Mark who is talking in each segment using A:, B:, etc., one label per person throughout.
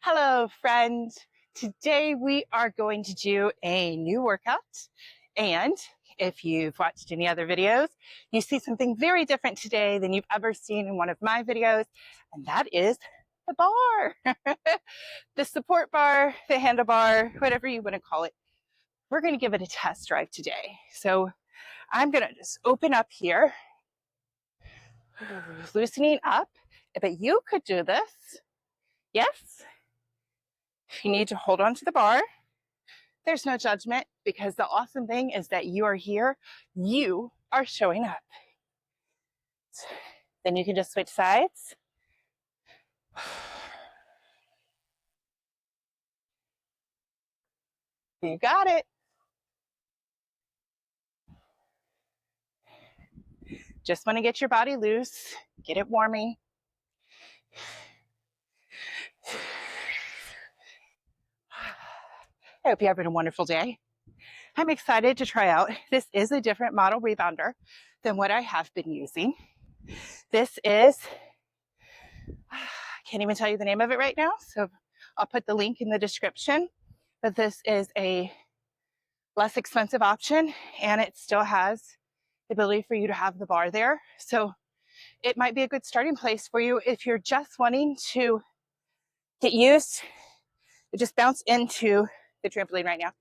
A: Hello, friend. Today we are going to do a new workout. And if you've watched any other videos, you see something very different today than you've ever seen in one of my videos. And that is the bar, the support bar, the handlebar, whatever you want to call it. We're going to give it a test drive today. So I'm going to just open up here, loosening up, but you could do this. Yes. If you need to hold on to the bar, there's no judgment, because the awesome thing is that you are here, you are showing up. Then you can just switch sides. You got it. Just want to get your body loose, get it warming. I hope you're having a wonderful day. I'm excited to try out. This is a different model rebounder than what I have been using. This is, I can't even tell you the name of it right now, so I'll put the link in the description. But this is a less expensive option, and it still has the ability for you to have the bar there. So it might be a good starting place for you if you're just wanting to get used. Just bounce into the trampoline right now.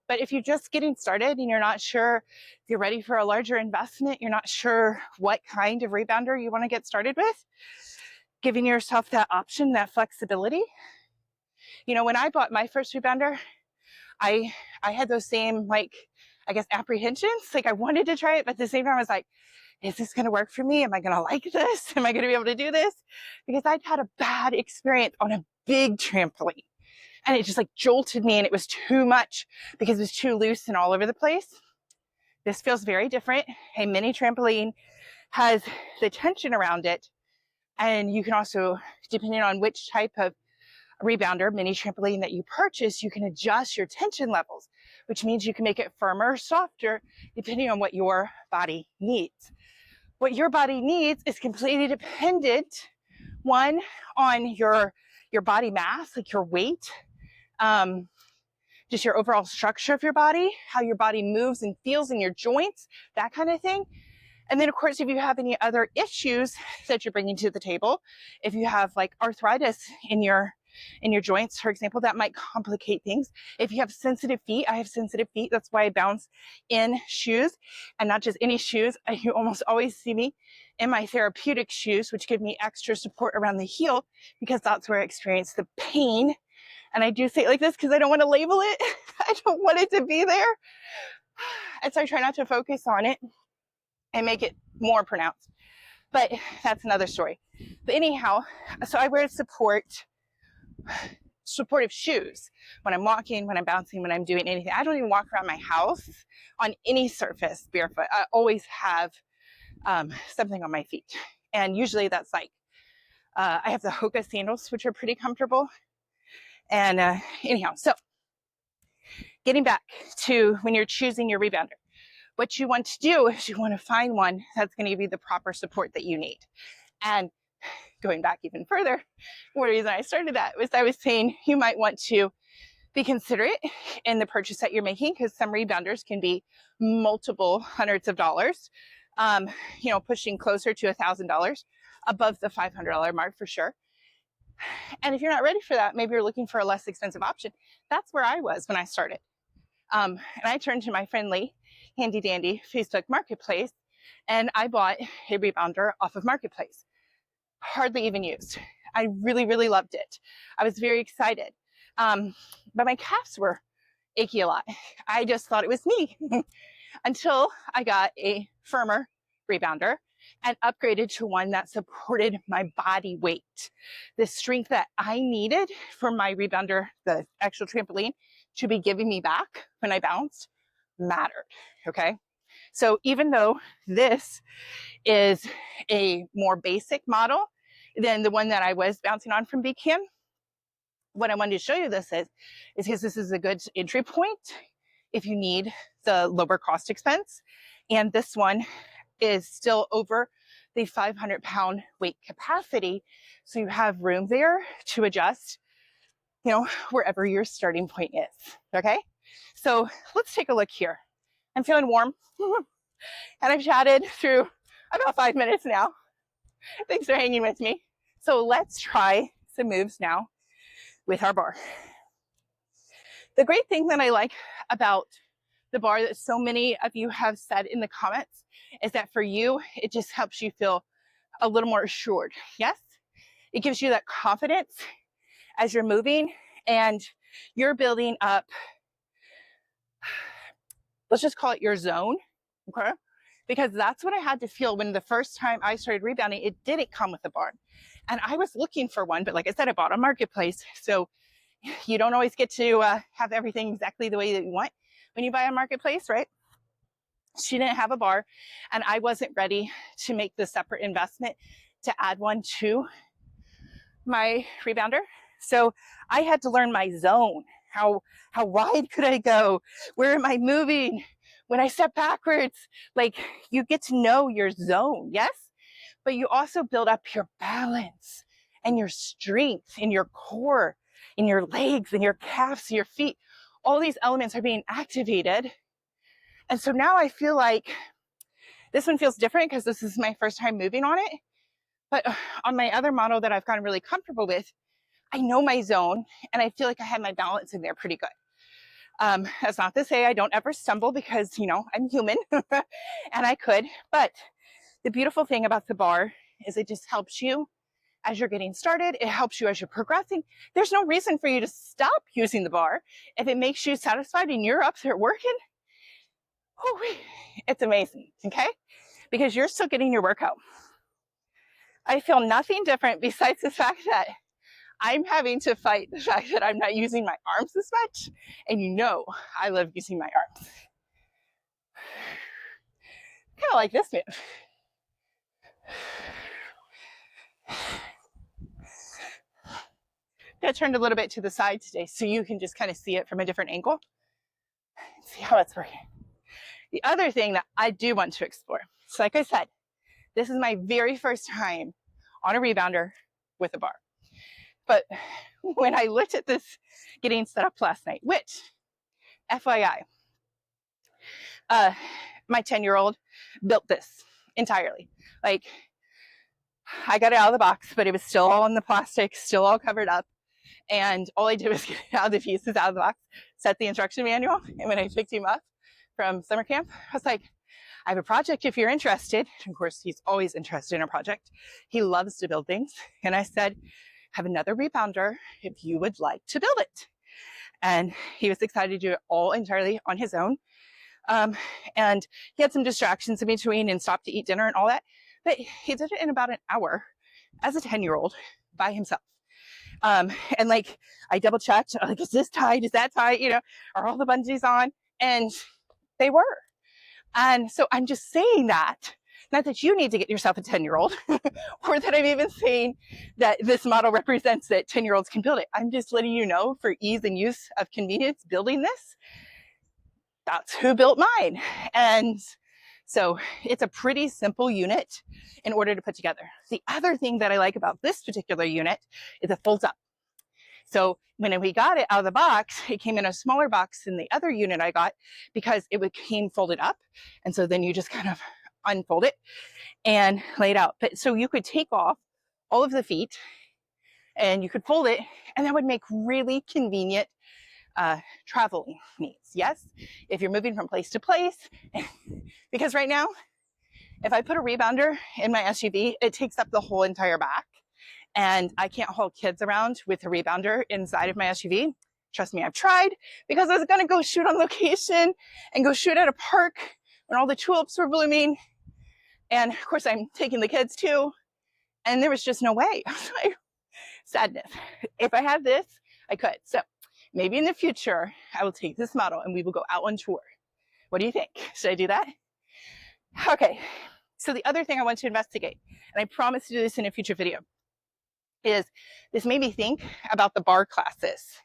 A: But if you're just getting started and you're not sure if you're ready for a larger investment, you're not sure what kind of rebounder you want to get started with, giving yourself that option, that flexibility. You know, when I bought my first rebounder, I had those same, apprehensions. Like, I wanted to try it, but at the same time I was like, is this going to work for me? Am I going to like this? Am I going to be able to do this? Because I'd had a bad experience on a big trampoline, and it just jolted me, and it was too much because it was too loose and all over the place. This feels very different. A mini trampoline has the tension around it, and you can also, depending on which type of rebounder, mini trampoline that you purchase, you can adjust your tension levels, which means you can make it firmer or softer depending on what your body needs. What your body needs is completely dependent, one, on your body mass, like your weight, just your overall structure of your body, how your body moves and feels in your joints, that kind of thing. And then, of course, if you have any other issues that you're bringing to the table, if you have arthritis in your joints, for example, that might complicate things. If you have sensitive feet, I have sensitive feet. That's why I bounce in shoes, and not just any shoes. You almost always see me in my therapeutic shoes, which give me extra support around the heel, because that's where I experience the pain. And I do say it like this because I don't want to label it. I don't want it to be there. And so I try not to focus on it and make it more pronounced. But that's another story. But anyhow, so I wear supportive shoes when I'm walking, when I'm bouncing, when I'm doing anything. I don't even walk around my house on any surface barefoot. I always have something on my feet. And usually that's I have the Hoka sandals, which are pretty comfortable. And anyhow, so getting back to when you're choosing your rebounder, what you want to do is you want to find one that's going to give you the proper support that you need. And going back even further, one reason I started that was I was saying you might want to be considerate in the purchase that you're making, because some rebounders can be multiple hundreds of dollars, pushing closer to $1,000, above the $500 mark for sure. And if you're not ready for that, maybe you're looking for a less expensive option. That's where I was when I started. And I turned to my friendly, handy dandy Facebook Marketplace, and I bought a rebounder off of Marketplace. Hardly even used. I really, really loved it. I was very excited. But my calves were achy a lot. I just thought it was me until I got a firmer rebounder and upgraded to one that supported my body weight. The strength that I needed for my rebounder, the actual trampoline, to be giving me back when I bounced mattered, okay? So even though this is a more basic model than the one that I was bouncing on from BCAM, what I wanted to show you this is because this is a good entry point if you need the lower cost expense. And this one is still over the 500-pound weight capacity. So you have room there to adjust you know, wherever your starting point is. Okay. So let's take a look here. I'm feeling warm and I've chatted through about 5 minutes now. Thanks for hanging with me. So let's try some moves now with our bar. The great thing that I like about the bar that so many of you have said in the comments is that for you, it just helps you feel a little more assured. Yes, it gives you that confidence as you're moving and you're building up, let's just call it your zone, okay? Because that's what I had to feel when the first time I started rebounding, it didn't come with a bar. And I was looking for one, but like I said, I bought on Marketplace. So you don't always get to have everything exactly the way that you want when you buy on Marketplace, right? She didn't have a bar and I wasn't ready to make the separate investment to add one to my rebounder. So I had to learn my zone. How wide could I go? Where am I moving? When I step backwards, like you get to know your zone, yes? But you also build up your balance and your strength in your core, in your legs, in your calves, your feet. All these elements are being activated. And so now I feel like this one feels different because this is my first time moving on it. But on my other model that I've gotten really comfortable with, I know my zone and I feel like I have my balance in there pretty good. That's not to say I don't ever stumble because, you know, I'm human and I could. But the beautiful thing about the bar is it just helps you as you're getting started. It helps you as you're progressing. There's no reason for you to stop using the bar. If it makes you satisfied and you're up there working, oh, it's amazing, okay? Because you're still getting your workout. I feel nothing different besides the fact that I'm having to fight the fact that I'm not using my arms as much. And you know, I love using my arms. Kind of like this move. I turned a little bit to the side today so you can just kind of see it from a different angle and see how it's working. The other thing that I do want to explore, so like I said, this is my very first time on a rebounder with a bar. But when I looked at this getting set up last night, which, FYI, my 10-year-old built this entirely. Like, I got it out of the box, but it was still all in the plastic, still all covered up. And all I did was get it out of the pieces out of the box, set the instruction manual. And when I picked him up from summer camp, I was like, I have a project if you're interested. Of course, he's always interested in a project. He loves to build things. And I said, have another rebounder if you would like to build it. And he was excited to do it all entirely on his own. And he had some distractions in between and stopped to eat dinner and all that. But he did it in about an hour as a 10-year-old by himself. And like, I double checked, like, is this tight? Is that tight? You know, are all the bungees on? And they were. And so I'm just saying that, not that you need to get yourself a 10-year-old or that I'm even saying that this model represents that 10-year-olds can build it. I'm just letting you know for ease and use of convenience building this, that's who built mine. And so it's a pretty simple unit in order to put together. The other thing that I like about this particular unit is it folds up. So when we got it out of the box, it came in a smaller box than the other unit I got because it came folded up. And so then you just kind of unfold it and lay it out. But so you could take off all of the feet and you could fold it, and that would make really convenient traveling needs. Yes, if you're moving from place to place, because right now, if I put a rebounder in my SUV, it takes up the whole entire back, and I can't haul kids around with a rebounder inside of my SUV. Trust me, I've tried, because I was going to go shoot on location and go shoot at a park when all the tulips were blooming. And of course, I'm taking the kids too. And there was just no way. I was like, sadness. If I had this, I could. So maybe in the future, I will take this model and we will go out on tour. What do you think? Should I do that? Okay. So the other thing I want to investigate, and I promise to do this in a future video, is this made me think about the bar classes.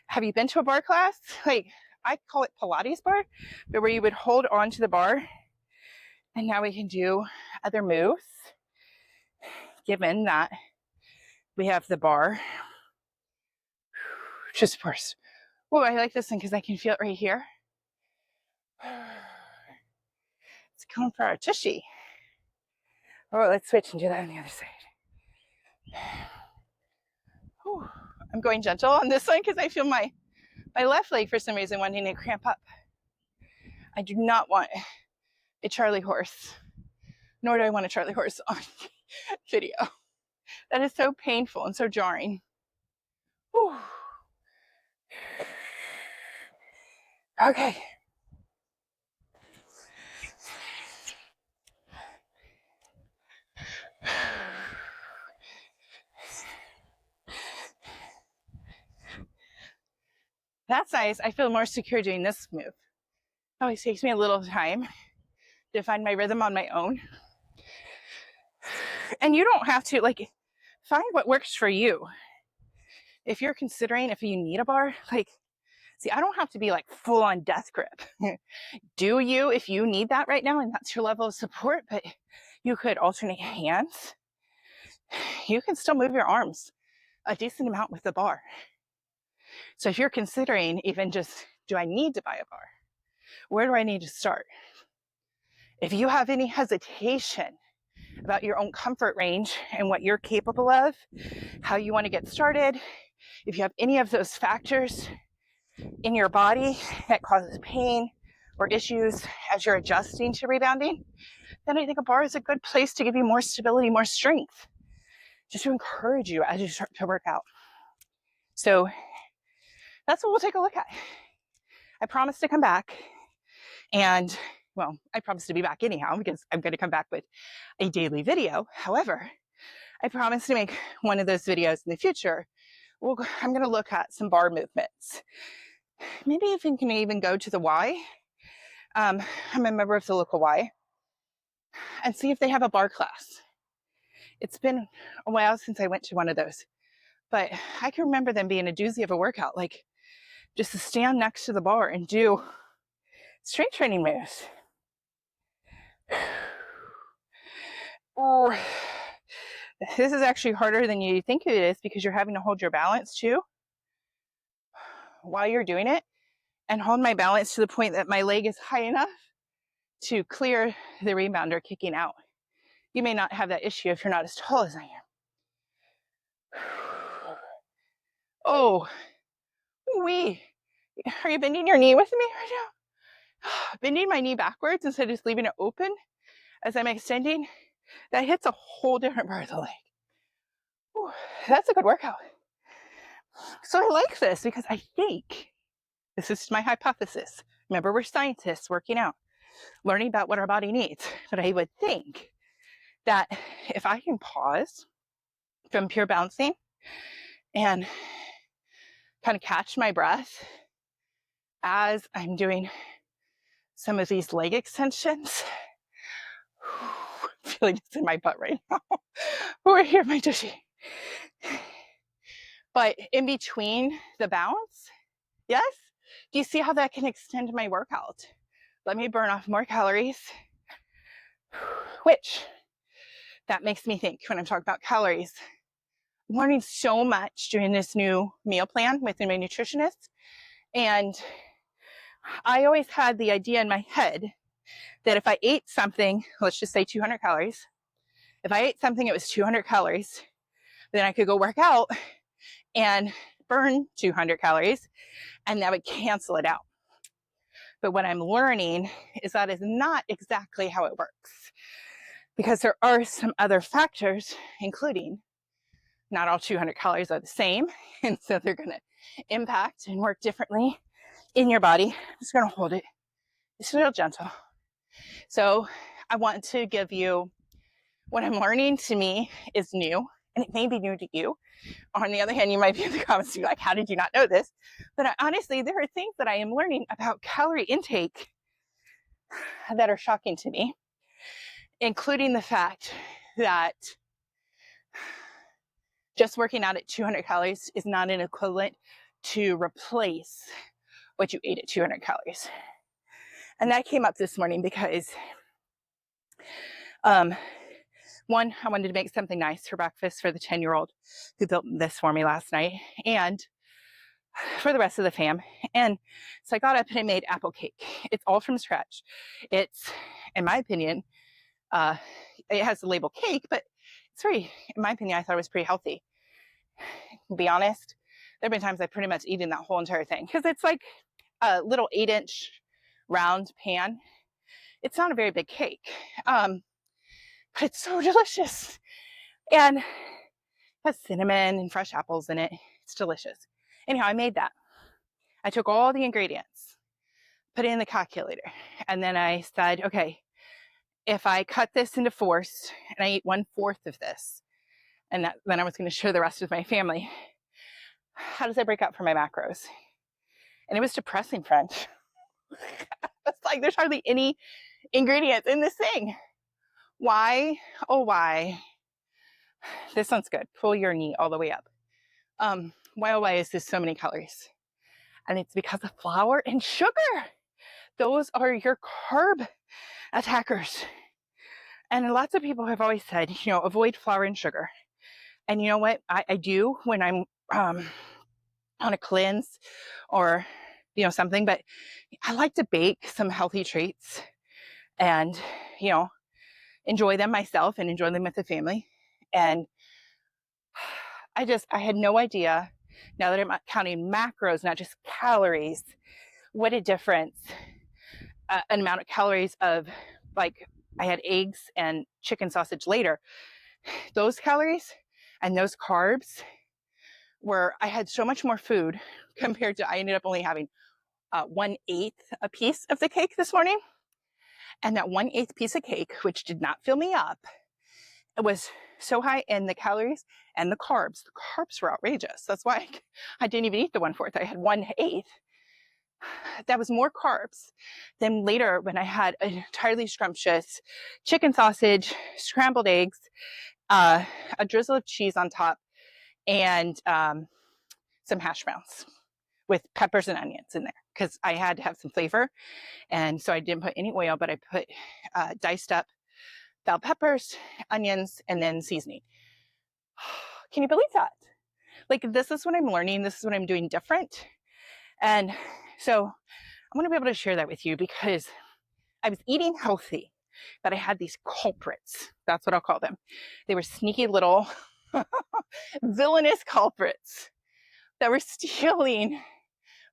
A: Have you been to a bar class? Like, I call it Pilates bar, but where you would hold on to the bar, and now we can do other moves, given that we have the bar. just worse. Oh, I like this one because I can feel it right here. It's coming for our tushy. Oh, let's switch and do that on the other side. Whew. I'm going gentle on this one because I feel my left leg for some reason wanting to cramp up. I do not want a Charlie horse, nor do I want a Charlie horse on video. That is so painful and so jarring. Whew. Okay. That's nice. I feel more secure doing this move. It always takes me a little time to find my rhythm on my own. And you don't have to, like, find what works for you. If you're considering if you need a bar, like, see, I don't have to be like full on death grip. Do you, if you need that right now and that's your level of support, but you could alternate hands. You can still move your arms a decent amount with the bar. So if you're considering even just, do I need to buy a bar? Where do I need to start? If you have any hesitation about your own comfort range and what you're capable of, how you want to get started, if you have any of those factors in your body that causes pain or issues as you're adjusting to rebounding, then I think a bar is a good place to give you more stability, more strength, just to encourage you as you start to work out. So that's what we'll take a look at. I promise to come back and, well, I promise to be back anyhow because I'm going to come back with a daily video. However, I promise to make one of those videos in the future. I'm going to look at some bar movements. Maybe if you can even go to the Y. I'm a member of the local Y, and see if they have a bar class. It's been a while since I went to one of those, but I can remember them being a doozy of a workout, like just to stand next to the bar and do strength training moves. Oh, this is actually harder than you think it is because you're having to hold your balance too while you're doing it, and hold my balance to the point that my leg is high enough to clear the rebounder kicking out. You may not have that issue if you're not as tall as I am. Oh, wee. Are you bending your knee with me right now? Bending my knee backwards instead of just leaving it open as I'm extending, that hits a whole different part of the leg. Ooh, that's a good workout. So I like this because I think, this is my hypothesis. Remember, we're scientists working out, learning about what our body needs. But I would think that if I can pause from pure bouncing and kind of catch my breath as I'm doing some of these leg extensions, I'm feeling this in my butt right now. Over here, my tushy. But in between the bounce, yes? Do you see how that can extend my workout? Let me burn off more calories, which that makes me think when I'm talking about calories. I'm learning so much doing this new meal plan with my nutritionist. And I always had the idea in my head that if I ate something, let's just say 200 calories, if I ate something that was 200 calories, then I could go work out and burn 200 calories and that would cancel it out. But what I'm learning is that is not exactly how it works, because there are some other factors, including not all 200 calories are the same. And so they're going to impact and work differently in your body. I'm just going to hold it. It's real gentle. So I want to give you what I'm learning. To me is new, and it may be new to you. On the other hand, you might be in the comments and be like, how did you not know this? But honestly, there are things that I am learning about calorie intake that are shocking to me, including the fact that just working out at 200 calories is not an equivalent to replace what you ate at 200 calories. And that came up this morning because one, I wanted to make something nice for breakfast for the 10-year-old who built this for me last night. And for the rest of the fam. And so I got up and I made apple cake. It's all from scratch. It's, in my opinion, it has the label cake, but it's very, in my opinion, I thought it was pretty healthy. To be honest, there have been times I've pretty much eaten that whole entire thing because it's like a little 8-inch round pan. It's not a very big cake, but it's so delicious. And it has cinnamon and fresh apples in it. It's delicious. Anyhow, I made that. I took all the ingredients, put it in the calculator, and then I said, okay, if I cut this into fourths and I eat 1/4 of this, and then I was going to share the rest with my family, how does that break out for my macros? And it was depressing, friend. It's like there's hardly any ingredients in this thing. Why? Oh, why? This sounds good. Pull your knee all the way up. Why, oh, why is this so many calories? And it's because of flour and sugar. Those are your carb attackers. And lots of people have always said, you know, avoid flour and sugar. And you know what? I do when I'm on a cleanse or, you know, something, but I like to bake some healthy treats and, you know, enjoy them myself and enjoy them with the family. And I had no idea, now that I'm counting macros, not just calories, what a difference an amount of calories of, like, I had eggs and chicken sausage later. Those calories and those carbs were, I had so much more food compared to, I ended up only having 1/8 a piece of the cake this morning. And that 1/8 piece of cake, which did not fill me up, it was so high in the calories and the carbs. The carbs were outrageous. That's why I didn't even eat the 1/4. I had 1/8. That was more carbs than later when I had an entirely scrumptious chicken sausage, scrambled eggs, a drizzle of cheese on top, and some hash browns with peppers and onions in there because I had to have some flavor. And so I didn't put any oil, but I put diced up bell peppers, onions, and then seasoning. Can you believe that? Like, this is what I'm learning. This is what I'm doing different. And so I want to be able to share that with you because I was eating healthy, but I had these culprits. That's what I'll call them. They were sneaky little villainous culprits that were stealing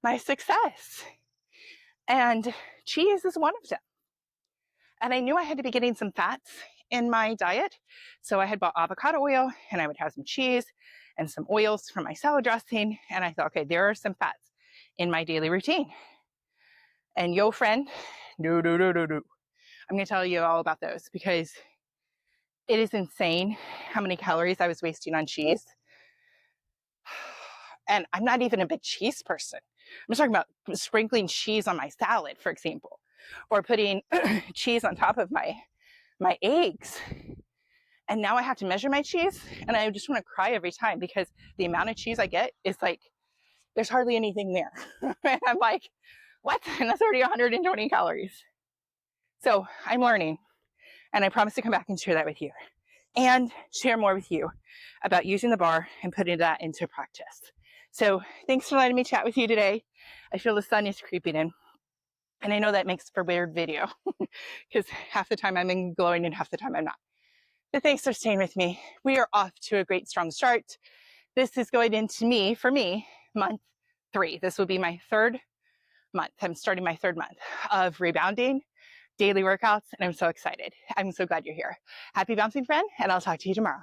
A: my success. And cheese is one of them. And I knew I had to be getting some fats in my diet. So I had bought avocado oil and I would have some cheese and some oils from my salad dressing. And I thought, okay, there are some fats in my daily routine. And yo, friend, no. I'm going to tell you all about those because it is insane how many calories I was wasting on cheese. And I'm not even a big cheese person. I'm just talking about sprinkling cheese on my salad, for example, or putting cheese on top of my eggs. And now I have to measure my cheese, and I just want to cry every time because the amount of cheese I get is like, there's hardly anything there. And I'm like, what? And that's already 120 calories. So I'm learning, and I promise to come back and share that with you and share more with you about using the bar and putting that into practice. So thanks for letting me chat with you today. I feel the sun is creeping in. And I know that makes for weird video because half the time I'm in glowing and half the time I'm not. But thanks for staying with me. We are off to a great strong start. This is going into for me, month 3. This will be my 3rd month. I'm starting my 3rd month of rebounding, daily workouts, and I'm so excited. I'm so glad you're here. Happy bouncing, friend, and I'll talk to you tomorrow.